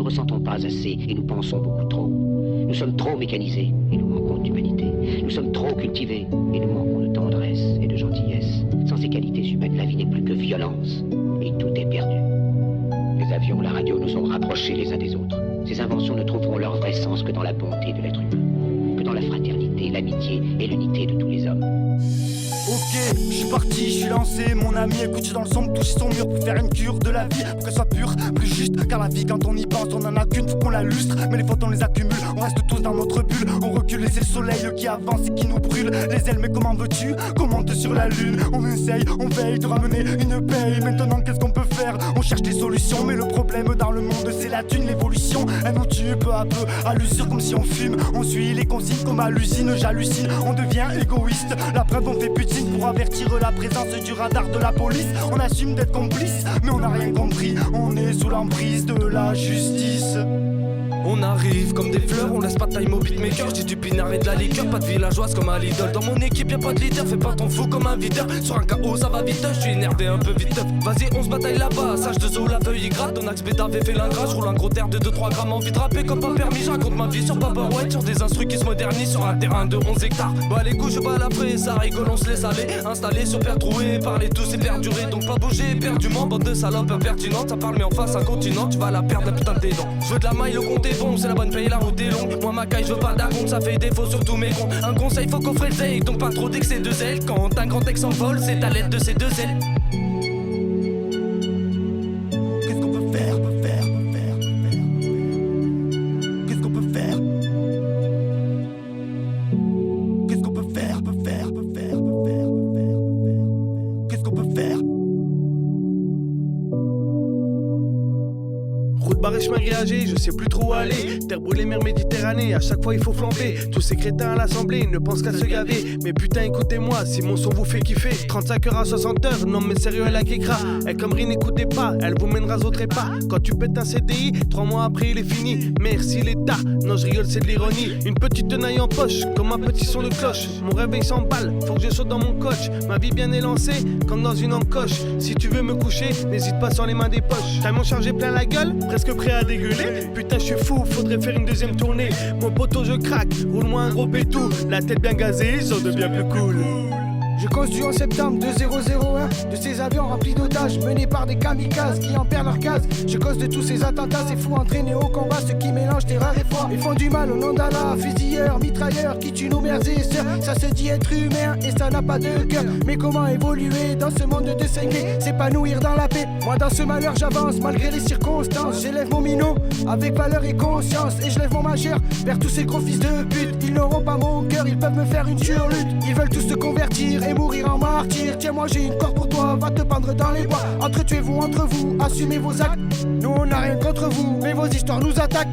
ne ressentons pas assez et nous pensons beaucoup trop. Nous sommes trop mécanisés et nous manquons d'humanité. Nous sommes trop cultivés et nous manquons de tendresse et de gentillesse. Sans ces qualités humaines, la vie n'est plus que violence et tout est perdu. Les avions, la radio nous ont rapprochés les uns des autres. Ces inventions ne trouveront leur vrai sens que dans la bonté de l'être humain, que dans la fraternité, l'amitié et l'unité de tous les hommes. Ok, je suis parti, je suis lancé, mon ami écoute, je suis dans le sombre, toucher son mur pour faire une cure de la vie, pour qu'elle soit pure, plus juste, car la vie quand on y pense, on en a qu'une, faut qu'on la lustre, mais les fautes on les accumule, on reste tous dans notre bulle, on recule et c'est le soleil qui avance et qui nous brûle, les ailes mais comment veux-tu, qu'on monte sur la lune, on essaye, on veille de ramener une paye, maintenant qu'est-ce qu'on peut faire, on cherche des solutions, mais le problème dans le monde c'est la thune, l'évolution, elle nous tue peu à peu, à l'usure comme si on fume, on suit les consignes comme à l'usine, j'hallucine, on devient égoïste, la preuve on fait Poutine pour avertir la présence du radar de la police. On assume d'être complice, mais on n'a rien compris. On est sous l'emprise de la justice. On arrive comme des fleurs, on laisse pas de time au beatmaker. J'ai du pinard et de la liqueur, pas de villageoise comme à Lidl. Dans mon équipe y'a pas de leader, fais pas ton fou comme un videur. Sur un KO ça va vite, je suis énervé un peu vite. Vas-y on se bataille là-bas, sage de zoo la feuille y gratte. Ton axe bêta fait l'ingrat, je roule un gros terre de 2-3 grammes. Envie de rapper comme pas permis, je raconte ma vie sur Paperwhite. Sur des instrus qui se modernisent sur un terrain de 11 hectares. Bah les coups je bats la fraise, ça rigole on se laisse aller. Installé sur père troué, parler tous et perdurer. Donc pas bouger éperdument, bande de salopes impertinentes. Ça parle mais en face un continent, tu vas la perdre la putain de tes dents. Je veux de la maille, le compte est bon, c'est la bonne paye, la route est longue. Moi ma caille je veux pas d'acompte, ça fait défaut sur tous mes comptes. Un conseil faut coffrer le zèle, donc pas trop d'excès de zèle. Quand un grand texte s'envole, c'est à l'aide de ces deux ailes. Qu'est-ce qu'on peut faire, Qu'est-ce qu'on peut faire? Qu'est-ce qu'on peut faire, Qu'est-ce qu'on peut faire? Route barrée, chemin grillagé, je sais plus trop où aller. Terre brûlée, mer Méditerranée, à chaque fois il faut flamber. Tous ces crétins à l'assemblée ne pensent qu'à se gaver. Mais putain écoutez-moi, si mon son vous fait kiffer 35 heures à 60 heures, non mais sérieux elle a qu'écra. Elle comme rien n'écoutez pas, elle vous mènera au trépas. Quand tu pètes un CDI, 3 mois après il est fini. Merci l'État, non je rigole c'est de l'ironie. Une petite tenaille en poche, comme un petit son de cloche. Mon réveil s'emballe, faut que je saute dans mon coach. Ma vie bien élancée, comme dans une encoche. Si tu veux me coucher, n'hésite pas sans les mains des poches. T'as mon chargé plein la gueule, presque prêt à dégueuler. Putain je suis fou, faudrait faire une deuxième tournée. Mon poteau je craque, roule-moi un gros pétou. La tête bien gazée, ça devient plus cool. Je cause du 11 septembre 2001, de ces avions remplis d'otages menés par des kamikazes qui en perdent leur case. Je cause de tous ces attentats, ces fous entraînés au combat, ceux qui mélangent terreur et foi. Ils font du mal au nom d'Allah, fusilleurs, mitrailleurs qui tuent nos mères et sœurs. Ça se dit être humain et ça n'a pas de cœur. Mais comment évoluer dans ce monde de cinglés, s'épanouir dans la paix? Moi dans ce malheur j'avance malgré les circonstances. J'élève mon minot avec valeur et conscience et je lève mon majeur vers tous ces gros fils de pute. Ils n'auront pas mon cœur, ils peuvent me faire une surlutte. Ils veulent tous se convertir et mourir en martyr. Tiens moi j'ai une corde pour toi, va te pendre dans les bois. Entretuez-vous entre vous, assumez vos actes. Nous on n'a rien contre vous, mais vos histoires nous attaquent.